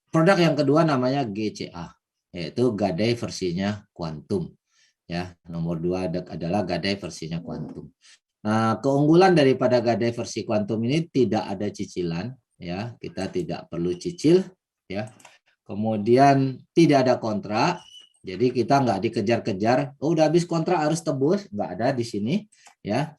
Produk yang kedua namanya GCA, yaitu gadai versinya kuantum. Ya, nomor 2 adalah gadai versinya kuantum. Nah, keunggulan daripada gadai versi kuantum ini tidak ada cicilan, ya, kita tidak perlu cicil, ya. Kemudian tidak ada kontrak, jadi kita nggak dikejar-kejar. Oh, udah habis kontrak harus tebus, nggak ada di sini, ya.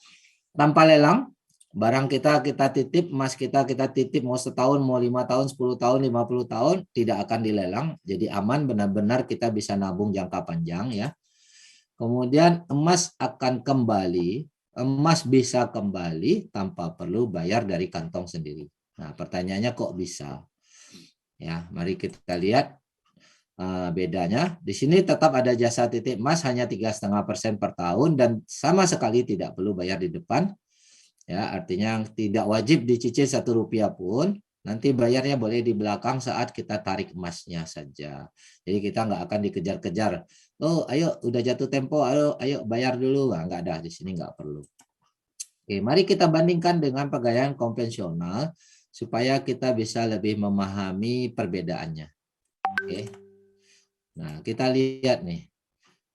Tanpa lelang, barang kita titip, emas kita titip mau setahun, mau 5 tahun, 10 tahun, 50 tahun, tidak akan dilelang. Jadi aman, benar-benar kita bisa nabung jangka panjang, ya. Kemudian emas akan kembali, emas bisa kembali tanpa perlu bayar dari kantong sendiri. Nah, pertanyaannya kok bisa? Ya, mari kita lihat bedanya. Di sini tetap ada jasa titip emas hanya 3,5% per tahun dan sama sekali tidak perlu bayar di depan. Ya, artinya tidak wajib dicicil Rp1 pun. Nanti bayarnya boleh di belakang saat kita tarik emasnya saja. Jadi kita nggak akan dikejar-kejar. Oh, ayo udah jatuh tempo, ayo bayar dulu. Nggak ada di sini, nggak perlu. Oke, mari kita bandingkan dengan pegawaian konvensional supaya kita bisa lebih memahami perbedaannya. Oke. Nah, kita lihat nih.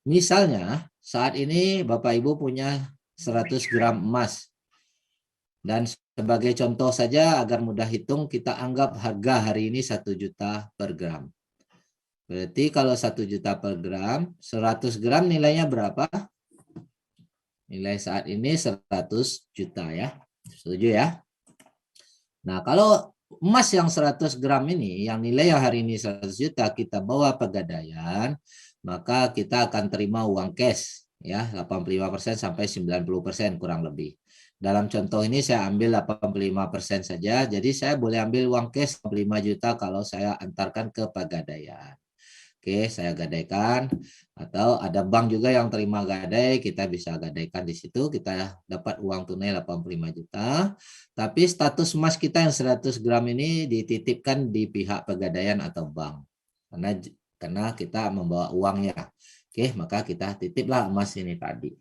Misalnya saat ini Bapak Ibu punya 100 gram emas. Dan sebagai contoh saja agar mudah hitung, kita anggap harga hari ini 1 juta per gram. Berarti kalau 1 juta per gram, 100 gram nilainya berapa? Nilai saat ini 100 juta ya. Setuju ya? Nah, kalau emas yang 100 gram ini, yang nilai hari ini 100 juta, kita bawa pegadaian, maka kita akan terima uang cash ya, 85% sampai 90% kurang lebih. Dalam contoh ini saya ambil 85% saja, jadi saya boleh ambil uang cash 5 juta kalau saya antarkan ke pegadaian. Oke, saya gadaikan, atau ada bank juga yang terima gadai, kita bisa gadaikan di situ, kita dapat uang tunai 85 juta, tapi status emas kita yang 100 gram ini dititipkan di pihak pegadaian atau bank, karena kita membawa uangnya. Oke, maka kita titiplah emas ini tadi.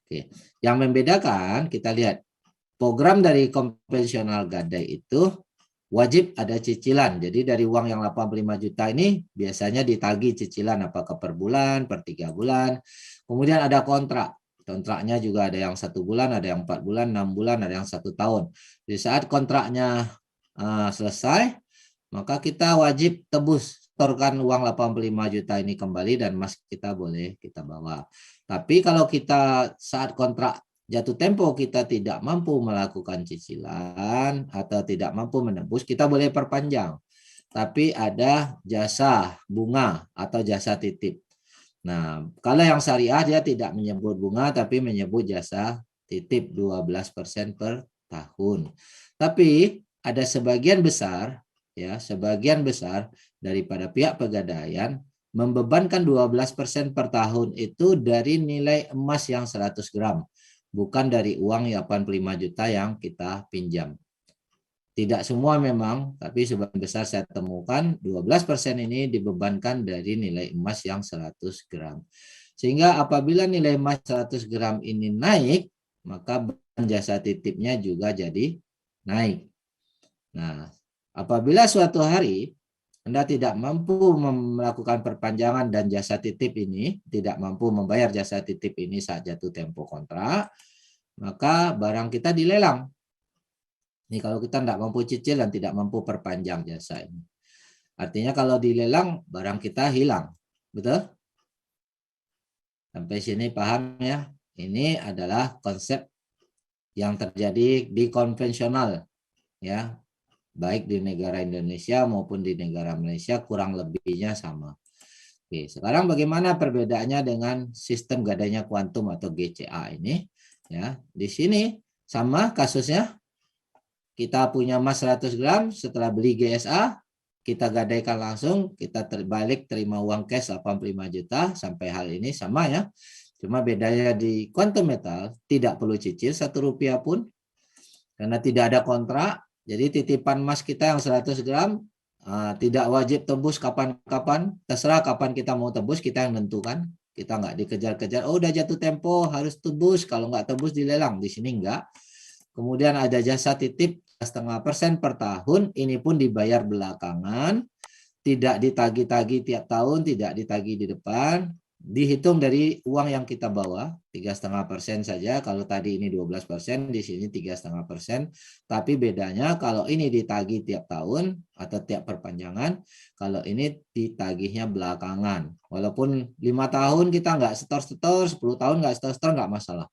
Oke, yang membedakan kita lihat program dari konvensional gadai itu wajib ada cicilan. Jadi dari uang yang 85 juta ini biasanya ditagih cicilan apakah per bulan, per 3 bulan. Kemudian ada kontrak. Kontraknya juga ada yang 1 bulan, ada yang 4 bulan, 6 bulan, ada yang 1 tahun. Di saat kontraknya selesai, maka kita wajib tebus, setorkan uang 85 juta ini kembali dan emas kita boleh kita bawa. Tapi kalau kita saat kontrak jatuh tempo kita tidak mampu melakukan cicilan atau tidak mampu menebus, kita boleh perpanjang. Tapi ada jasa bunga atau jasa titip. Nah, kalau yang syariah dia tidak menyebut bunga tapi menyebut jasa titip 12% per tahun. Tapi ada sebagian besar daripada pihak pegadaian membebankan 12% per tahun itu dari nilai emas yang 100 gram. Bukan dari uang 85 juta yang kita pinjam. Tidak semua memang, tapi sebagian besar saya temukan 12% ini dibebankan dari nilai emas yang 100 gram. Sehingga apabila nilai emas 100 gram ini naik, maka jasa titipnya juga jadi naik. Nah, apabila suatu hari Anda tidak mampu melakukan perpanjangan dan jasa titip ini, tidak mampu membayar jasa titip ini saat jatuh tempo kontrak, maka barang kita dilelang. Ini kalau kita tidak mampu cicil dan tidak mampu perpanjang jasa ini. Artinya kalau dilelang, barang kita hilang. Betul? Sampai sini paham ya? Ini adalah konsep yang terjadi di konvensional. Ya, baik di negara Indonesia maupun di negara Malaysia kurang lebihnya sama. Oke, sekarang bagaimana perbedaannya dengan sistem gadainya kuantum atau GCA ini? Ya, di sini sama kasusnya. Kita punya emas 100 gram, setelah beli GSA, kita gadaikan langsung, kita terbalik terima uang cash 85 juta, sampai hal ini sama ya. Cuma bedanya di quantum metal tidak perlu cicil Rp1 pun, karena tidak ada kontrak. Jadi titipan emas kita yang 100 gram tidak wajib tebus kapan-kapan, terserah kapan kita mau tebus, kita yang menentukan. Kita nggak dikejar-kejar, oh udah jatuh tempo harus tebus, kalau nggak tebus dilelang. Di sini nggak. Kemudian ada jasa titip 0,5% per tahun, ini pun dibayar belakangan. tidak ditagih-tagih tiap tahun, tidak ditagih di depan, dihitung dari uang yang kita bawa 3,5% saja. Kalau tadi ini 12%, di sini 3,5%. Tapi bedanya kalau ini ditagih tiap tahun atau tiap perpanjangan, kalau ini ditagihnya belakangan. Walaupun 5 tahun kita nggak setor-setor, 10 tahun nggak setor-setor, nggak masalah.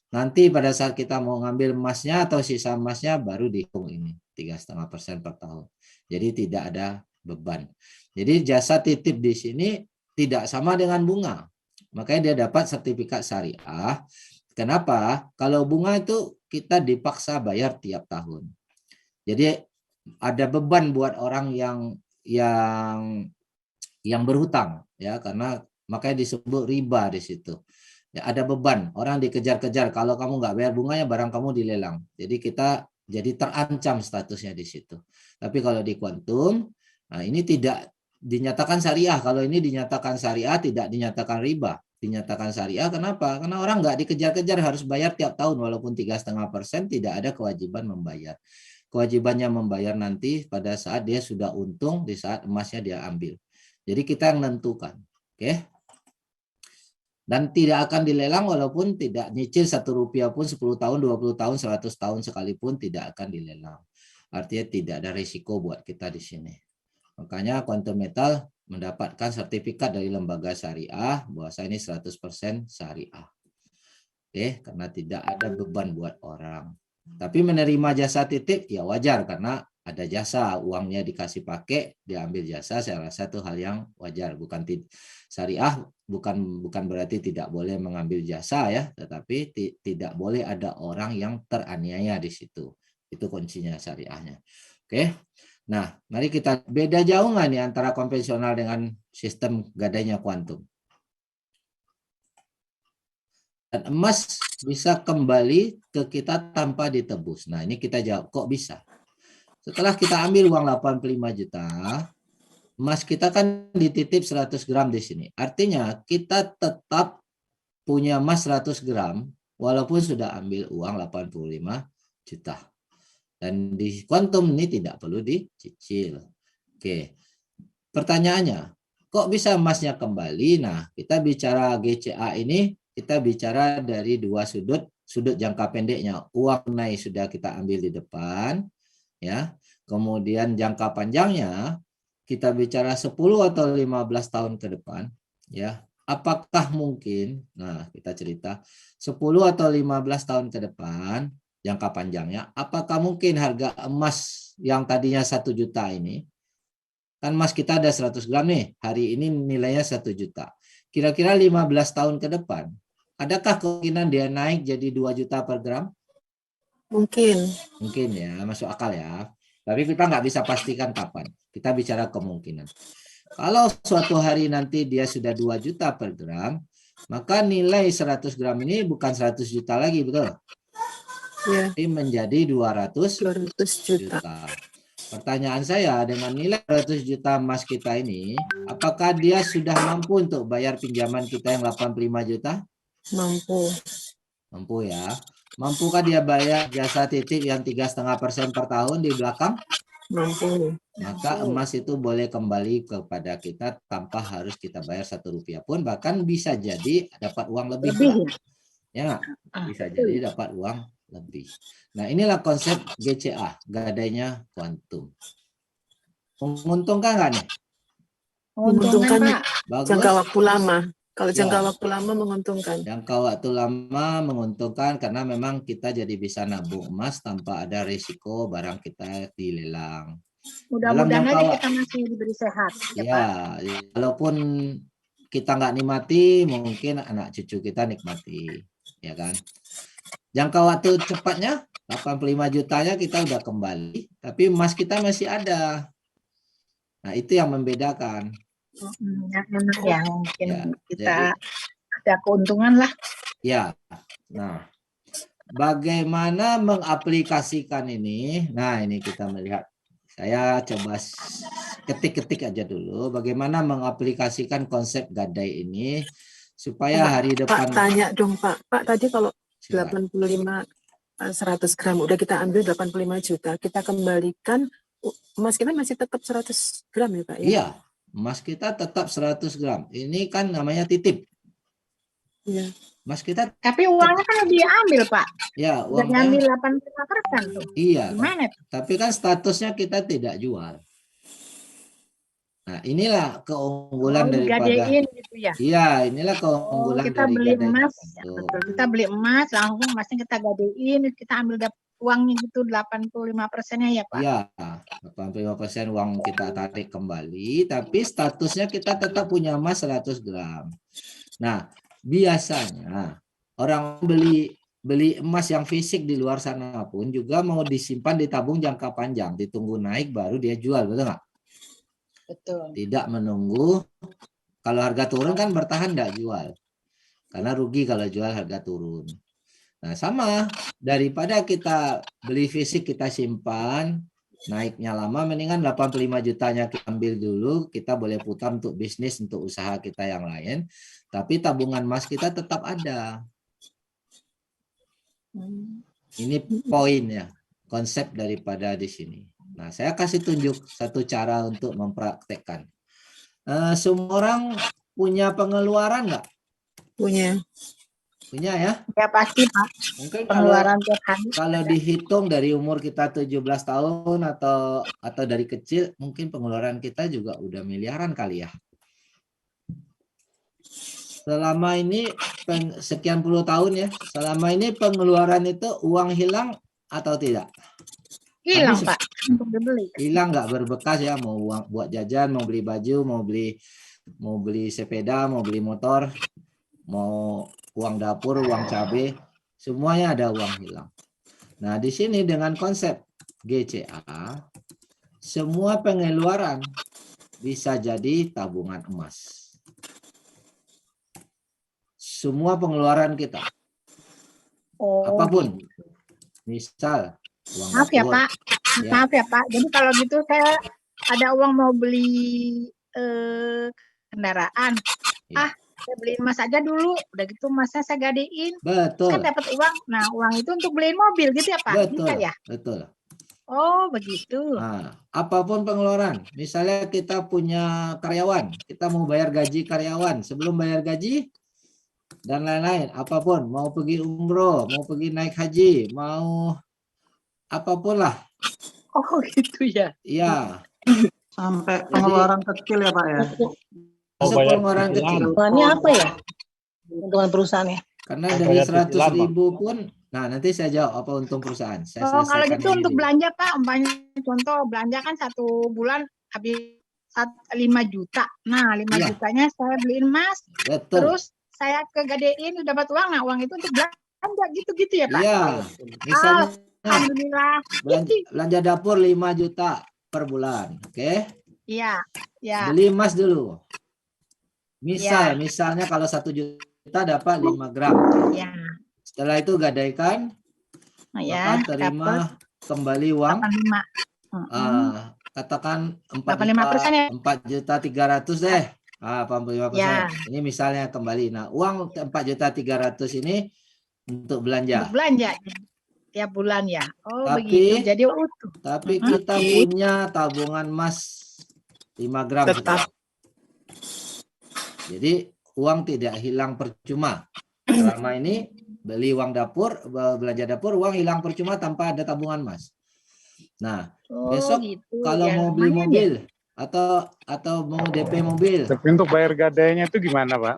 Nanti pada saat kita mau ngambil emasnya atau sisa emasnya baru dihitung ini 3,5% per tahun. Jadi tidak ada beban. Jadi jasa titip di sini tidak sama dengan bunga. Makanya dia dapat sertifikat syariah. Kenapa? Kalau bunga itu kita dipaksa bayar tiap tahun. Jadi ada beban buat orang yang berhutang ya, karena makanya disebut riba di situ. Ya, ada beban, orang dikejar-kejar, kalau kamu nggak bayar bunganya barang kamu dilelang. Jadi kita jadi terancam statusnya di situ. Tapi kalau di kuantum, nah ini tidak dinyatakan syariah. Kalau ini dinyatakan syariah, tidak dinyatakan riba. Dinyatakan syariah, kenapa? Karena orang nggak dikejar-kejar harus bayar tiap tahun, walaupun 3,5% tidak ada kewajiban membayar. Kewajibannya membayar nanti pada saat dia sudah untung, di saat emasnya dia ambil. Jadi kita yang menentukan. Oke. Dan tidak akan dilelang walaupun tidak nyicil Rp1 pun 10 tahun, 20 tahun, 100 tahun sekalipun tidak akan dilelang. Artinya tidak ada risiko buat kita di sini. Makanya Quantum Metal mendapatkan sertifikat dari lembaga syariah bahwa ini 100% syariah. Oke, karena tidak ada beban buat orang. Tapi menerima jasa titip ya wajar karena ada jasa, uangnya dikasih pakai, diambil jasa, saya rasa itu hal yang wajar. Bukan syariah, bukan berarti tidak boleh mengambil jasa ya, tetapi tidak boleh ada orang yang teraniaya di situ. Itu kuncinya syariahnya. Oke. Nah, mari kita beda jauh nggak nih antara konvensional dengan sistem gadainya kuantum. Dan emas bisa kembali ke kita tanpa ditebus. Nah, ini kita jawab, kok bisa? Setelah kita ambil uang 85 juta, emas kita kan dititip 100 gram di sini. Artinya kita tetap punya emas 100 gram walaupun sudah ambil uang 85 juta. Dan di kuantum ini tidak perlu dicicil. Oke. Pertanyaannya, kok bisa emasnya kembali? Nah, kita bicara GCA ini, kita bicara dari dua sudut jangka pendeknya. Uang tunai sudah kita ambil di depan, ya. Kemudian jangka panjangnya kita bicara 10 atau 15 tahun ke depan, ya. Apakah mungkin, nah kita cerita 10 atau 15 tahun ke depan jangka panjangnya, apakah mungkin harga emas yang tadinya 1 juta ini, kan emas kita ada 100 gram nih, hari ini nilainya 1 juta. Kira-kira 15 tahun ke depan, adakah kemungkinan dia naik jadi 2 juta per gram? Mungkin. Mungkin ya, masuk akal ya. Tapi kita nggak bisa pastikan kapan. Kita bicara kemungkinan. Kalau suatu hari nanti dia sudah 2 juta per gram, maka nilai 100 gram ini bukan 100 juta lagi, betul? Ya. Tapi menjadi 200 juta. Pertanyaan saya, dengan nilai 200 juta emas kita ini, apakah dia sudah mampu untuk bayar pinjaman kita yang 85 juta? Mampu. Mampu ya. Mampukah dia bayar jasa titip yang 3,5% per tahun di belakang? Mampu. Maka emas itu boleh kembali kepada kita tanpa harus kita bayar Rp1 pun, bahkan bisa jadi dapat uang lebih. Ya, bisa jadi dapat uang lebih. Nah, inilah konsep GCA, gadainya kuantum. Menguntungkan nggak nih? Menguntungkan, Pak. Bagus. Jangka waktu lama. Kalau jangka waktu lama menguntungkan. Jangka waktu lama menguntungkan karena memang kita jadi bisa nabung emas tanpa ada risiko barang kita dilelang. Mudah-mudahan aja kita masih diberi sehat. Ya, walaupun kita nggak nikmati, mungkin anak cucu kita nikmati, ya kan? Jangka waktu cepatnya 85 jutanya kita udah kembali, tapi emas kita masih ada. Nah, itu yang membedakan. Enak ya, mungkin Ya, kita ada keuntungan lah. Ya, nah, bagaimana mengaplikasikan ini? Nah, ini kita melihat. Saya coba ketik-ketik aja dulu. Bagaimana mengaplikasikan konsep gadai ini supaya hari depan. Pak, tanya dong Pak. Pak, tadi kalau 85 100 gram udah kita ambil 85 juta, kita kembalikan emas kita masih tetap 100 gram ya Pak ya? Iya, emas kita tetap 100 gram. Ini kan namanya titip. Iya. Emas kita, Tapi uangnya kan udah diambil, Pak. ya Udah uangnya, diambil 85% tuh. iya. Gimana tuh? Tapi kan statusnya kita tidak jual. Nah, inilah keunggulan Oh, daripada, digadein gitu ya. iya, inilah Oh, keunggulan kita dari beli gadai emas. Ya, tertentu. betul. Kita beli emas, langsung emasnya kita gadein, kita ambil uangnya gitu 85%-nya ya, Pak. Iya, 85% uang kita tarik kembali, tapi statusnya kita tetap punya emas 100 gram. Nah, biasanya orang beli emas yang fisik di luar sana pun juga mau disimpan, ditabung jangka panjang, ditunggu naik baru dia jual, betul nggak? Betul. Tidak menunggu, kalau harga turun kan bertahan nggak jual, karena rugi kalau jual harga turun. Nah, sama, daripada kita beli fisik kita simpan, naiknya lama, mendingan 85 jutanya kita ambil dulu, kita boleh putar untuk bisnis, untuk usaha kita yang lain, tapi tabungan emas kita tetap ada. Ini poinnya, konsep daripada di sini. Nah, saya kasih tunjuk satu cara untuk mempraktekkan. Semua orang punya pengeluaran nggak? Punya. Punya ya? Ya pasti, Pak. Mungkin Pengeluaran tiap hari. kalau dihitung dari umur kita 17 tahun atau dari kecil, mungkin pengeluaran kita juga udah miliaran kali ya. Selama ini sekian puluh tahun ya, selama ini pengeluaran itu uang hilang atau tidak? Hilang, Habis. Pak, untuk dibeli. Hilang nggak berbekas ya, mau uang buat jajan, mau beli baju, mau beli sepeda, mau beli motor, mau uang dapur, uang cabai, semuanya ada uang hilang. Nah, di sini dengan konsep GCA, semua pengeluaran bisa jadi tabungan emas. Semua pengeluaran kita, Oh, apapun, misal uang maaf ya, dapur, Pak. ya. Maaf ya, Pak. Jadi kalau gitu saya ada uang mau beli kendaraan. Ya. Saya beli emas aja dulu. Udah gitu emasnya saya gadein. Betul, Kan dapat uang. Nah, uang itu untuk beliin mobil gitu ya, Pak? betul, Bisa ya? betul. Oh, begitu. Nah, apapun pengeluaran, misalnya kita punya karyawan, kita mau bayar gaji karyawan, sebelum bayar gaji dan lain-lain, apapun, mau pergi umroh, mau pergi naik haji, mau apapun lah, Oh, gitu ya. ya, Sampai pengeluaran kecil ya Pak ya. masuk pengeluaran kecil. Ini apa ya? Untungan perusahaannya. Karena dari 100.000 pun, nah nanti saya jawab apa untung perusahaan. Saya Oh, kalau selesaikan gitu ini untuk dulu. belanja, Pak, umpamanya contoh belanja kan 1 bulan habis 5 juta. Nah, 5 Iya. jutanya saya beliin emas. Betul. Terus saya kegadein dapat uang. Nah, uang itu untuk belanja gitu-gitu ya, Pak? Iya, misalnya Alhamdulillah. belanja dapur 5 juta per bulan, oke? Iya, ya. Beli emas dulu. Misalnya kalau 1 juta dapat 5 gram. Ya. Setelah itu gadaikan, Nah, ya, Bapak terima kembali uang. 85. Katakan 85% ya. 4.300.000 deh. 85%. Ya. Ini misalnya kembali. Nah, uang 4.300.000 ini untuk belanja. Untuk belanja tiap bulan ya. Oh, Tapi- begitu. Jadi utuh. Tapi kita punya tabungan emas 5 gram. Tetap. saudara. Jadi uang tidak hilang percuma. Selama ini beli uang dapur, belanja dapur, uang hilang percuma tanpa ada tabungan emas. Nah, Oh, besok gitu. kalau Ya, mau beli lumayan mobil atau mau DP mobil, Tapi untuk bayar gadainya itu gimana, Pak?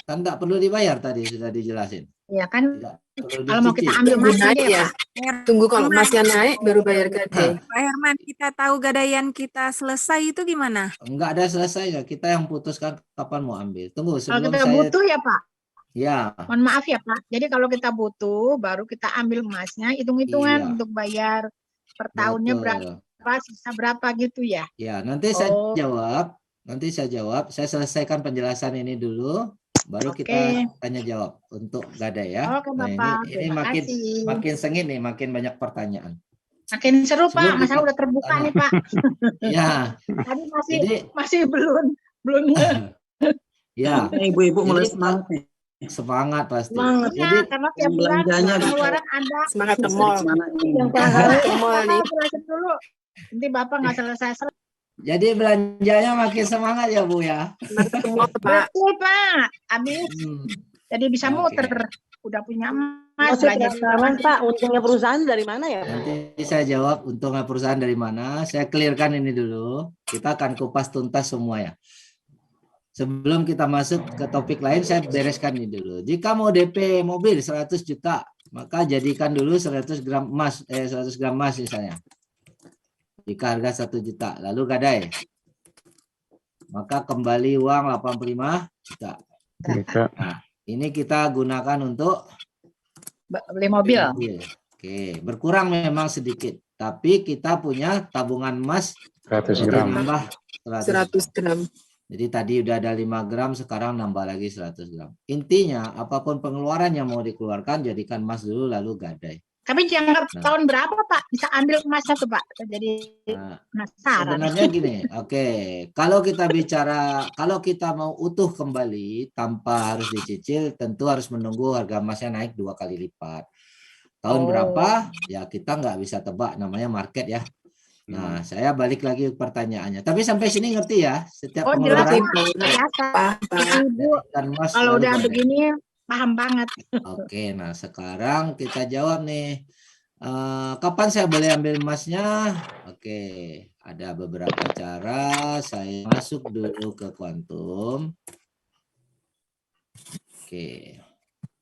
kan tak perlu dibayar tadi sudah dijelasin. Ya kan, Tidak perlu kalau mau kita dicicil. ambil Tunggu emas naik aja ya, ya. Pak. Tunggu kalau emasnya naik baru bayar gade. Pak Herman, kita tahu gadaian kita selesai itu gimana? Enggak ada selesainya. Kita yang putuskan kapan mau ambil. Tunggu Kalau sebelum kita saya. butuh ya, Pak. Ya, Mohon maaf ya, Pak. Jadi kalau kita butuh, baru kita ambil emasnya, hitung-hitungan Iya. untuk bayar per tahunnya betul. berapa, sisa berapa gitu ya. Ya, nanti saya Oh. jawab. Nanti saya jawab. Saya selesaikan penjelasan ini dulu, baru Oke. kita tanya jawab untuk gadai ya. Oke, Nah, Bapak. ini Terima makin kasih. makin sengit nih, makin banyak pertanyaan. Makin seru, Pak. Sebelum Masalah kita- udah terbuka nih, Pak. Ya, Tadi jadi masih belum ya Ibu-ibu mulai Jadi- semangat nih. semangat pasti. Semangat. Jadi karena tiap bulan belanjanya pengeluaran ada. Semangat ke Bisa mall. kemana ini? Semangat ke mall nih. Jelasin dulu. Nanti Bapak nggak selesai-selesai. Jadi belanjanya makin semangat ya Bu ya. Semua Pak. Betul, Pak. Habis. Hmm. Jadi bisa Oke. muter. Udah punya emas. Masih nggak jadi penasaran Pak, untungnya perusahaan dari mana ya Pak? Nanti saya jawab untungnya perusahaan dari mana. Saya clearkan ini dulu. Kita akan kupas tuntas semua ya. Sebelum kita masuk ke topik lain, saya bereskan ini dulu. Jika mau DP mobil 100 juta, maka jadikan dulu 100 gram emas, 100 gram emas misalnya. Jika harga 1 juta, lalu gadai. Maka kembali uang 85 juta. Gitu. Nah, ini kita gunakan untuk beli mobil. Oke, berkurang memang sedikit, tapi kita punya tabungan emas 100 gram. tambah 100 gram. Jadi tadi udah ada 5 gram, sekarang nambah lagi 100 gram. Intinya, apapun pengeluaran yang mau dikeluarkan, jadikan emas dulu lalu gadai. Tapi jangan Nah. tahun berapa Pak? Bisa ambil emasnya tuh Pak. Jadi Nah, penasaran. sebenarnya gini, oke, kalau kita bicara, kalau kita mau utuh kembali tanpa harus dicicil, tentu harus menunggu harga emasnya naik 2 kali lipat. Tahun Oh. berapa? Ya kita nggak bisa tebak, namanya market ya. Nah, saya balik lagi ke pertanyaannya. Tapi sampai sini ngerti ya? Setiap Oh jelas pengeluaran Pak. Biasa. Pak. Ibu dan emas kalau lalu udah gadai. begini paham banget. Oke, nah sekarang kita jawab nih. Kapan saya boleh ambil emasnya? Oke, ada beberapa cara. Saya masuk dulu ke Quantum. Oke,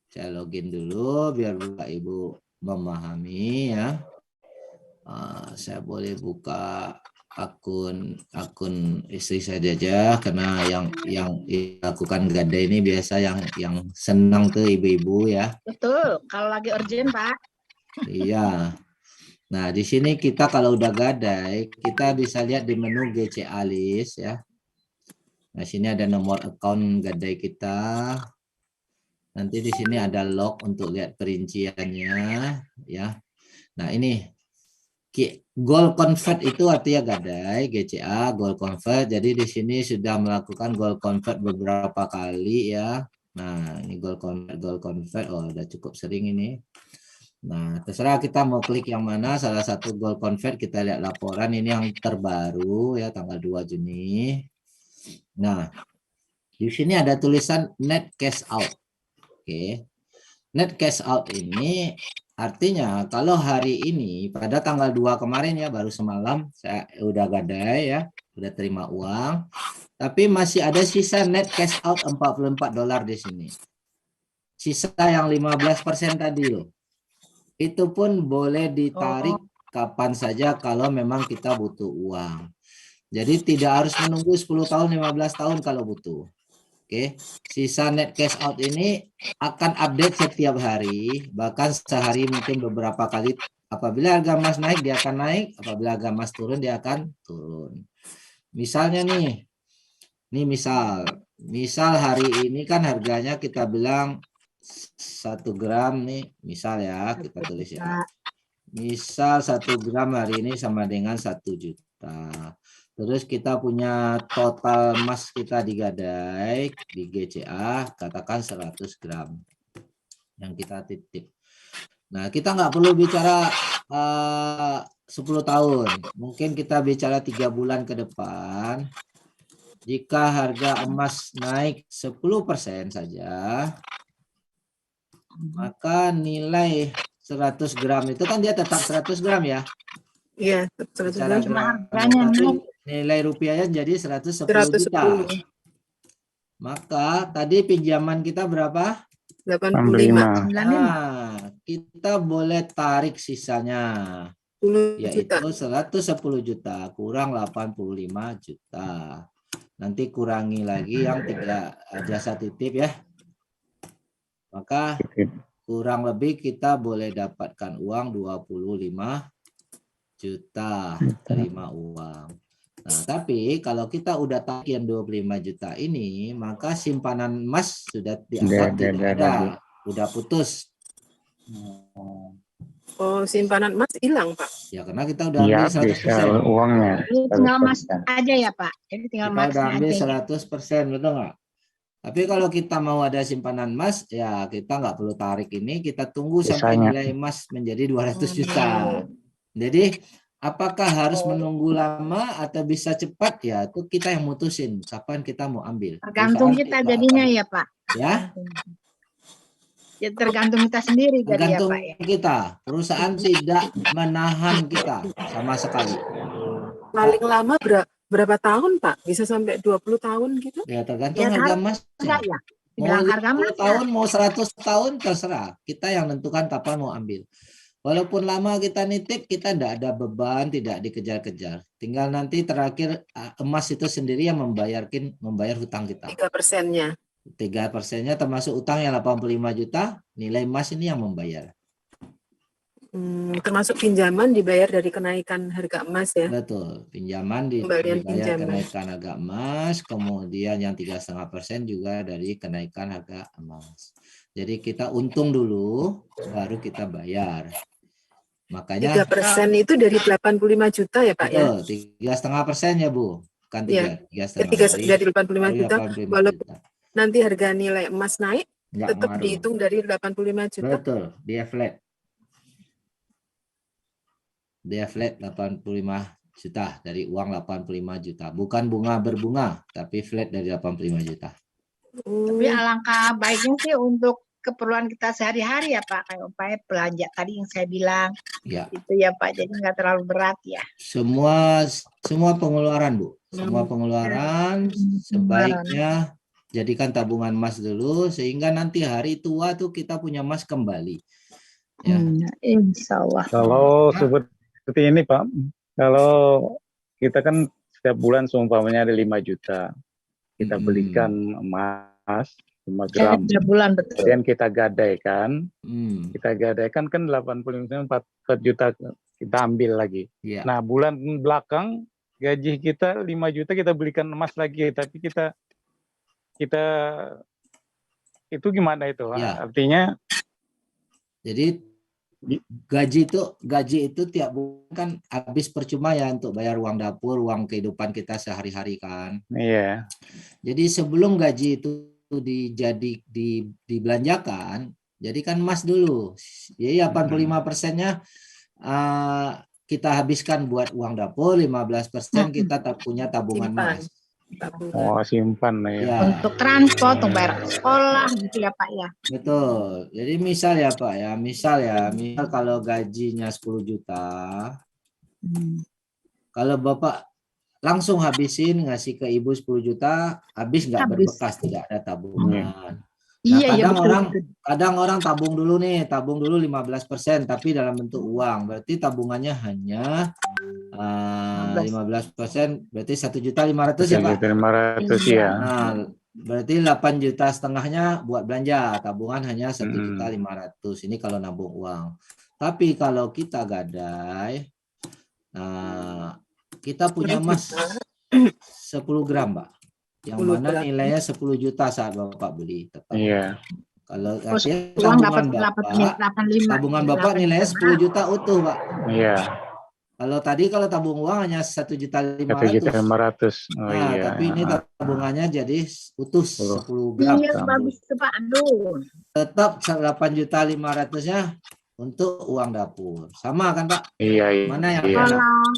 saya login dulu biar Bapak Ibu memahami ya. Saya boleh buka akun istri saya aja karena yang lakukan gadai ini biasa yang senang tuh ibu-ibu ya. Betul. Kalau lagi urgent Pak. Iya. Nah, di sini kita kalau udah gadai, kita bisa lihat di menu GCA list ya. Nah, sini ada nomor account gadai kita. Nanti di sini ada log untuk lihat perinciannya ya. Nah, ini goal convert itu artinya gadai, GCA goal convert. Jadi di sini sudah melakukan goal convert beberapa kali ya. Nah, ini goal convert. Oh, udah cukup sering ini. Nah, terserah kita mau klik yang mana. Salah satu goal convert kita lihat laporan ini yang terbaru ya tanggal 2 Juni. Nah, di sini ada tulisan net cash out. Oke. Net cash out ini artinya kalau hari ini pada tanggal 2 kemarin ya baru semalam saya udah gadai ya, udah terima uang. Tapi masih ada sisa net cash out $44 di sini. Sisa yang 15% tadi loh. Itu pun boleh ditarik kapan saja kalau memang kita butuh uang. Jadi tidak harus menunggu 10 tahun, 15 tahun kalau butuh. Oke, sisa net cash out ini akan update setiap hari, bahkan sehari mungkin beberapa kali. Apabila harga emas naik, dia akan naik. Apabila harga emas turun, dia akan turun. Misalnya nih, misal hari ini kan harganya kita bilang 1 gram nih, misal ya, kita tulis ya. Misal 1 gram hari ini sama dengan 1 juta. Terus kita punya total emas kita digadai di GCA, katakan 100 gram yang kita titip. Nah, kita nggak perlu bicara 10 tahun. Mungkin kita bicara 3 bulan ke depan. Jika harga emas naik 10% saja, maka nilai 100 gram itu kan dia tetap 100 gram ya. Iya, 100 Secara gram. gram, harganya tapi naik. nilai rupiahnya jadi 110 juta. 110. Maka tadi pinjaman kita berapa? 85. 65. Nah, kita boleh tarik sisanya, 10 yaitu juta. 110 juta kurang 85 juta. Nanti kurangi lagi yang 3 jasa titip ya. Maka kurang lebih kita boleh dapatkan uang 25 juta terima uang. Nah, tapi kalau kita udah tarik yang 25 juta ini, maka simpanan emas sudah dianggap tidak ada, udah putus. Oh, simpanan emas hilang, Pak. Ya karena kita udah Iya, ambil bisa 100%. uangnya. Jadi tinggal emas 100%. aja ya Pak. Jadi tinggal Kita emas udah ambil aja. 100%, betul nggak? Tapi kalau kita mau ada simpanan emas, ya kita nggak perlu tarik ini, kita tunggu sampai Sisanya. nilai emas menjadi 200 juta. Jadi Apakah harus menunggu lama atau bisa cepat ya? Itu kita yang mutusin kapan kita mau ambil. Tergantung Perusahaan kita tidak jadinya akan- ya Pak. Ya, Ya tergantung kita sendiri jadi ya tergantung Pak ya. kita. Perusahaan tidak menahan kita sama sekali. Paling lama berapa tahun, Pak? Bisa sampai 20 tahun gitu? Ya tergantung Ya harga harga emasnya. ya. Mau Bilang harga 50 emas ya. tahun, mau 100 tahun terserah. Kita yang menentukan kapan mau ambil. Walaupun lama kita nitip, kita tidak ada beban, tidak dikejar-kejar. Tinggal nanti terakhir emas itu sendiri yang membayar hutang kita. 3%-nya. 3%-nya termasuk utang yang 85 juta, nilai emas ini yang membayar. Termasuk pinjaman dibayar dari kenaikan harga emas ya. Betul, pinjaman Kembalian dibayar pinjaman. kenaikan harga emas, kemudian yang 3,5% juga dari kenaikan harga emas. Jadi kita untung dulu, baru kita bayar. Makanya 3% itu dari 85 juta ya Pak ya? betul, 3,5% ya Bu, bukan Iya. 3,5. Dari 85 juta, 85 walaupun juta. nanti harga nilai emas naik, Nggak tetap ngaruh. dihitung dari 85 juta. Betul, dia flat. Dia flat 85 juta dari uang 85 juta. Bukan bunga berbunga, tapi flat dari 85 juta. Tapi alangkah baiknya sih untuk keperluan kita sehari-hari ya Pak. Kayak upaya belanja tadi yang saya bilang. Ya, Itu ya Pak. Jadi nggak terlalu berat ya. semua pengeluaran Bu, semua pengeluaran sebaiknya jadikan tabungan emas dulu sehingga nanti hari tua tuh kita punya emas kembali. Ya. Insya Allah. Kalau seperti ini Pak, kalau kita kan setiap bulan seumpamanya ada 5 juta, kita belikan emas 5 gram, Tiap bulan betul. kemudian kita gadaikan, kan 85 4 juta kita ambil lagi. Ya. Nah bulan belakang gaji kita 5 juta kita belikan emas lagi, tapi kita itu gimana itu? Ya. Artinya Jadi gaji itu tiap bulan kan habis percuma ya untuk bayar uang dapur, uang kehidupan kita sehari-hari kan. iya. Jadi sebelum gaji itu dibelanjakan, jadikan emas dulu. Jadi 85%-nya kita habiskan buat uang dapur, 15% kita punya tabungan emas. Oh, simpan ya. Ya, Untuk transport, untuk bayar sekolah gitu ya Pak ya. betul. Jadi misal ya Pak ya, misal kalau gajinya 10 juta, kalau Bapak langsung habisin ngasih ke Ibu 10 juta, habis nggak berbekas, tidak ada tabungan. Iya, iya, Kadang orang tabung dulu 15%, tapi dalam bentuk uang. Berarti tabungannya hanya 15%, berarti 1.500.000 ya Pak. 1.500.000 ya. Nah, berarti 8,5 jutanya buat belanja, tabungan hanya 1.500.000. Ini kalau nabung uang. Tapi kalau kita gadai, kita punya emas 10 gram, Pak. Yang mana nilainya 10 juta saat Bapak beli. Iya. Kalau tabungan Bapak nilainya 10 juta utuh, Pak. Iya. Kalau tabung uang hanya 1.500.000. 1.500.000. Oh, Nah, iya. tapi ini tabungannya jadi utuh 10 gram. Iya, bagus tuh Pak. Aduh. Tetap 8.500.000-nya untuk uang dapur. Sama kan Pak? Iya. Mana yang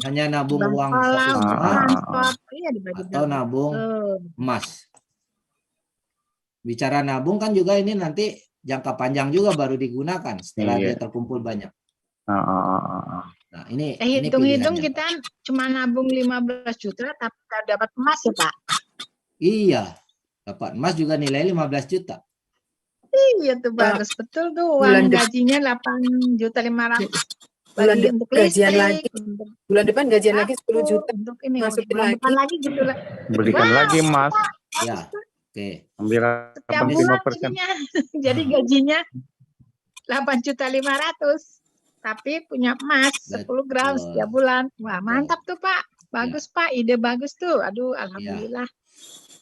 hanya nabung uang 1,5 atau nabung emas? Bicara nabung kan juga ini nanti jangka panjang juga baru digunakan setelah dia terkumpul banyak. Nah, ini hitung-hitung kita cuma nabung 15 juta tapi kita dapat emas ya Pak? Iya, dapat emas juga nilai 15 juta. Iya tuh bagus betul tuh uang gajinya 8.500.000 bagi untuk gajian listrik, lagi. Bulan depan gajian lagi 10 juta untuk ini masukin bulan depan lagi gitu lah. Belikan lagi emas. Ya, oke. Ambil Setiap bulan jadinya, jadi gajinya 8.500.000 tapi punya emas 10 gram setiap bulan. Wah mantap tuh Pak, bagus Pak, ide bagus tuh. Aduh alhamdulillah.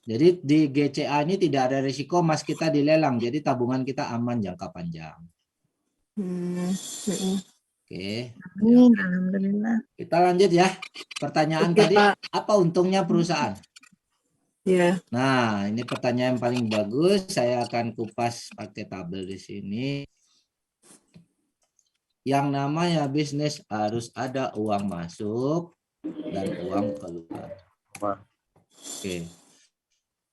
Jadi di GCA ini tidak ada risiko emas kita dilelang, jadi tabungan kita aman jangka panjang. Oke. Alhamdulillah. Kita lanjut ya. Pertanyaan tadi, Pak. Apa untungnya perusahaan? Ya. Nah, ini pertanyaan yang paling bagus. Saya akan kupas pakai tabel di sini. yang namanya bisnis harus ada uang masuk dan uang keluar. Oke.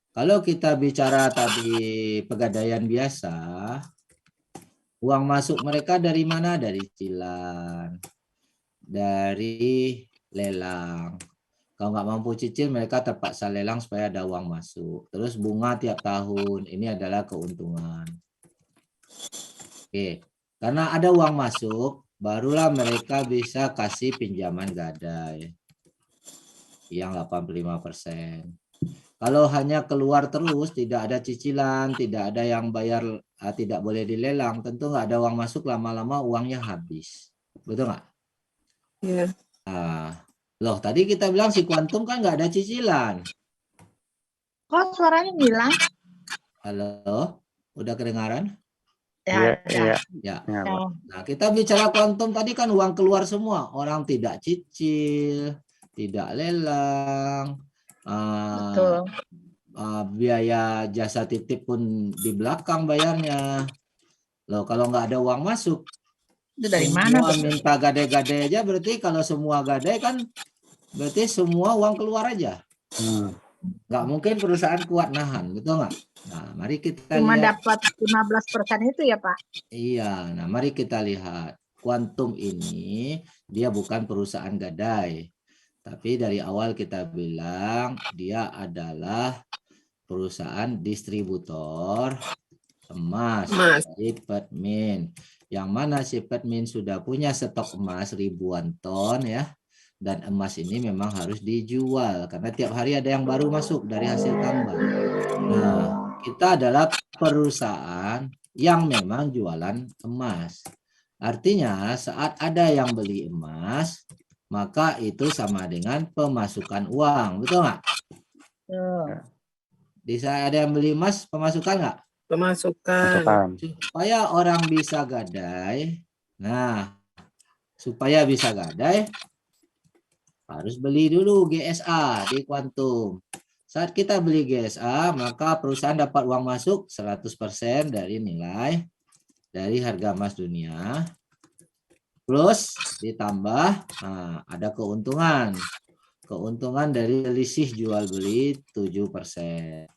Kalau kita bicara tadi pegadaian biasa, uang masuk mereka dari mana? Dari cicilan, dari lelang. Kalau nggak mampu cicil, mereka terpaksa lelang supaya ada uang masuk. Terus bunga tiap tahun, ini adalah keuntungan. Oke, karena ada uang masuk, barulah mereka bisa kasih pinjaman gadai yang 85%. Kalau hanya keluar terus, tidak ada cicilan, tidak ada yang bayar, tidak boleh dilelang, tentu nggak ada uang masuk, lama-lama uangnya habis. Betul nggak? Iya. Loh, tadi kita bilang si kuantum kan nggak ada cicilan. Kok suaranya hilang? Halo, udah kedengaran? Ya, Iya, Ya. iya, Pak. Nah, kita bicara kuantum tadi kan uang keluar semua. Orang tidak cicil, tidak lelang, betul. biaya jasa titip pun di belakang bayarnya. Loh, kalau nggak ada uang masuk, Itu dari mana? semua minta gadai-gadai aja, berarti kalau semua gadai kan berarti semua uang keluar aja. Nggak mungkin perusahaan kuat nahan, betul nggak? Nah, mari kita Cuma lihat. dapat 15% itu ya, Pak? Iya, nah mari kita lihat. Kuantum ini dia bukan perusahaan gadai. Tapi dari awal kita bilang dia adalah perusahaan distributor emas dari Petmin. Yang mana si Petmin sudah punya stok emas ribuan ton ya. Dan emas ini memang harus dijual karena tiap hari ada yang baru masuk dari hasil tambang. Nah, kita adalah perusahaan yang memang jualan emas. Artinya saat ada yang beli emas, maka itu sama dengan pemasukan uang. Betul nggak? Di saat ada yang beli emas, pemasukan nggak? Pemasukan. Supaya orang bisa gadai, nah supaya bisa gadai, harus beli dulu GSA di kuantum. Saat kita beli GSA, maka perusahaan dapat uang masuk 100% dari nilai dari harga emas dunia. Plus ditambah, nah, ada keuntungan. Keuntungan dari selisih jual beli 7%.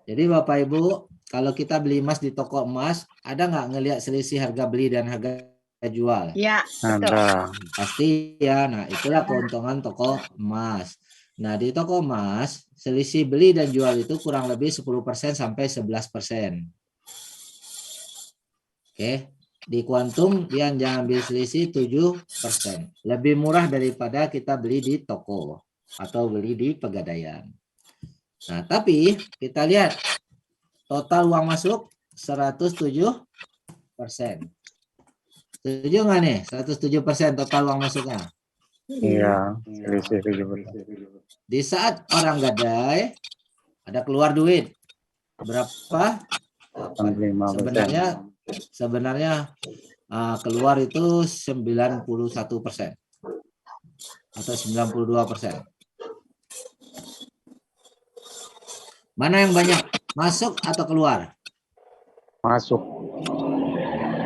Jadi Bapak Ibu, kalau kita beli emas di toko emas, ada nggak ngelihat selisih harga beli dan harga jual? Ya, betul. Ada. Pasti ya. Nah, itulah keuntungan toko emas. Nah, di toko emas, selisih beli dan jual itu kurang lebih 10% sampai 11%. Oke. Di kuantum dia jangan ambil selisih 7%. Lebih murah daripada kita beli di toko atau beli di pegadaian. Nah, tapi kita lihat total uang masuk 107%. Setuju nggak nih? 107% total uang masuknya. Iya, selisih 7%. Di saat orang gadai, ada keluar duit. Berapa? 85%. Sebenarnya keluar itu 91% atau 92%. Mana yang banyak? Masuk atau keluar? Masuk.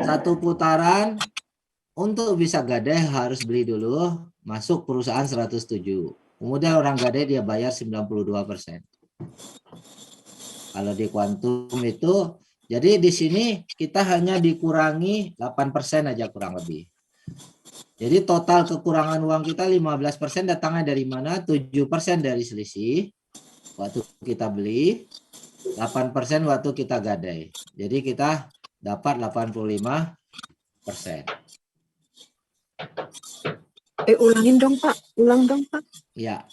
Satu putaran untuk bisa gadai harus beli dulu, masuk perusahaan 107. Kemudian orang gadai dia bayar 92%. Kalau di kuantum itu, jadi di sini kita hanya dikurangi 8% aja kurang lebih. Jadi total kekurangan uang kita 15% datangnya dari mana? 7% dari selisih waktu kita beli, 8% waktu kita gadai. Jadi kita dapat 85%. Ulangin dong Pak, ulang dong Pak. Ya,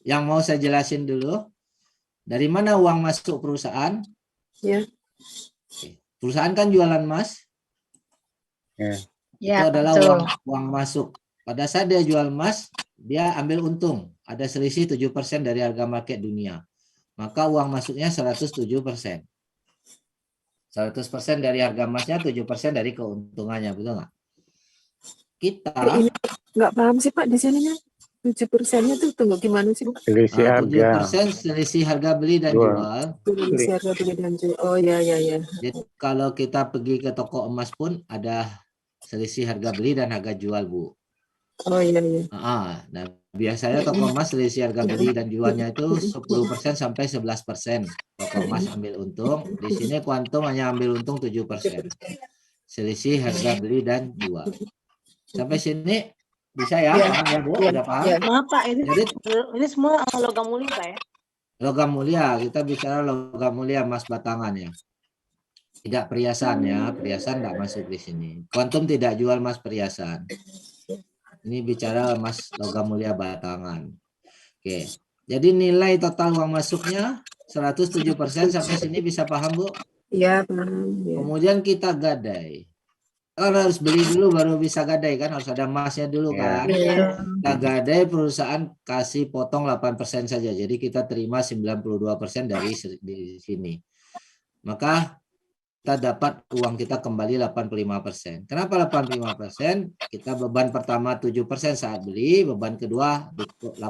yang mau saya jelasin dulu, dari mana uang masuk perusahaan? Ya. Perusahaan kan jualan emas. Ya. Itu adalah uang masuk. Pada saat dia jual emas, dia ambil untung. Ada selisih 7% dari harga market dunia. Maka uang masuknya 107%. 100% dari harga emasnya, 7% dari keuntungannya, betul nggak? Kita Ini nggak paham sih Pak di sininya. 7%-nya tuh tunggu gimana sih? Selisih harga. 7% selisih harga beli dan Jual. jual. Selisih harga beli dan jual. Oh ya ya ya. Jadi kalau kita pergi ke toko emas pun ada selisih harga beli dan harga jual, Bu. Oh iya iya. Nah biasanya toko emas selisih harga beli dan jualnya itu 10% sampai 11%. Toko emas ambil untung. Di sini Quantum hanya ambil untung 7%. Selisih harga beli dan jual. Sampai sini bisa ya? Paham ya, Bu? Udah paham? Maaf Pak, Jadi ini semua logam mulia Pak ya? logam mulia, kita bicara logam mulia emas batangan ya. Tidak perhiasan ya, perhiasan tidak masuk di sini. Quantum tidak jual emas perhiasan. Ini bicara emas logam mulia batangan. Oke. Jadi nilai total uang masuknya 107% sampai sini bisa paham, Bu? Iya paham. Ya. Kemudian kita gadai. Kan harus beli dulu baru bisa gadai kan, harus ada emasnya dulu kan. Iya. Kita gadai perusahaan kasih potong 8% saja. Jadi kita terima 92% dari di sini. Maka kita dapat uang kita kembali 85%. Kenapa 85%? Kita beban pertama 7% saat beli, beban kedua 8%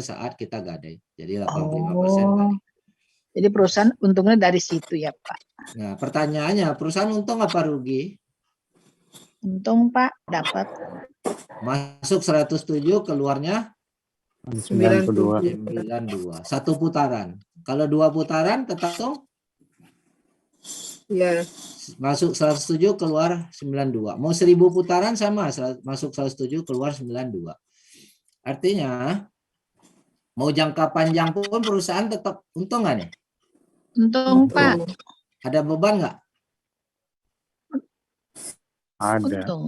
saat kita gadai. Jadi 85% kali. Jadi perusahaan untungnya dari situ ya Pak. Nah, pertanyaannya, perusahaan untung apa rugi? Untung Pak dapat. Masuk 107, keluarnya 92. 92. Satu putaran. Kalau 2 putaran tetap untung. Iya. Masuk 107 keluar 92. Mau 1000 putaran sama, masuk 107 keluar 92. Artinya mau jangka panjang pun perusahaan tetap untung nggak nih? Untung Pak. Ada beban nggak? Ada. Untung.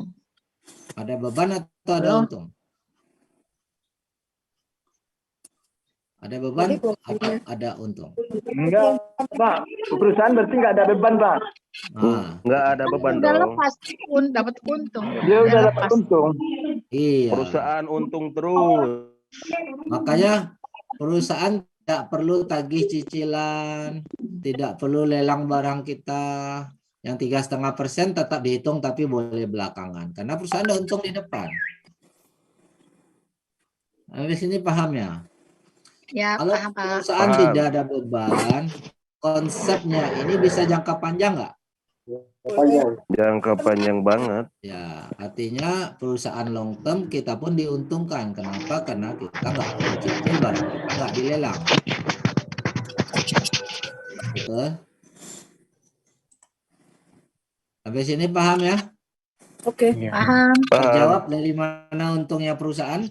Ada beban atau ada Belum. untung? Ada beban atau ada untung? Enggak, Pak. Perusahaan berarti nggak ada beban, Pak. Nah, Nggak ada beban Udah dong. lepas pun dapat untung. Dia udah dapat untung. iya. Perusahaan untung terus. Makanya perusahaan tidak perlu tagih cicilan, tidak perlu lelang barang kita. Yang 3,5% tetap dihitung tapi boleh belakangan. Karena perusahaan ada untung di depan. Nah, di sini paham ya? Ya Kalau paham Pak. perusahaan Paham. tidak ada beban, konsepnya ini bisa jangka panjang nggak? Jangka panjang banget. Ya, artinya perusahaan long term kita pun diuntungkan. Kenapa? Karena kita nggak perlu cicil, barang kita nggak dilelang. Betul? Sampai sini paham ya? Oke. Iya. Paham. Terjawab dari mana untungnya perusahaan?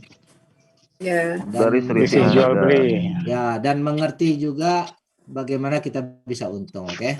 Ya. Dari Selisih selisih jual harga. beli. Ya, dan mengerti juga bagaimana kita bisa untung, oke?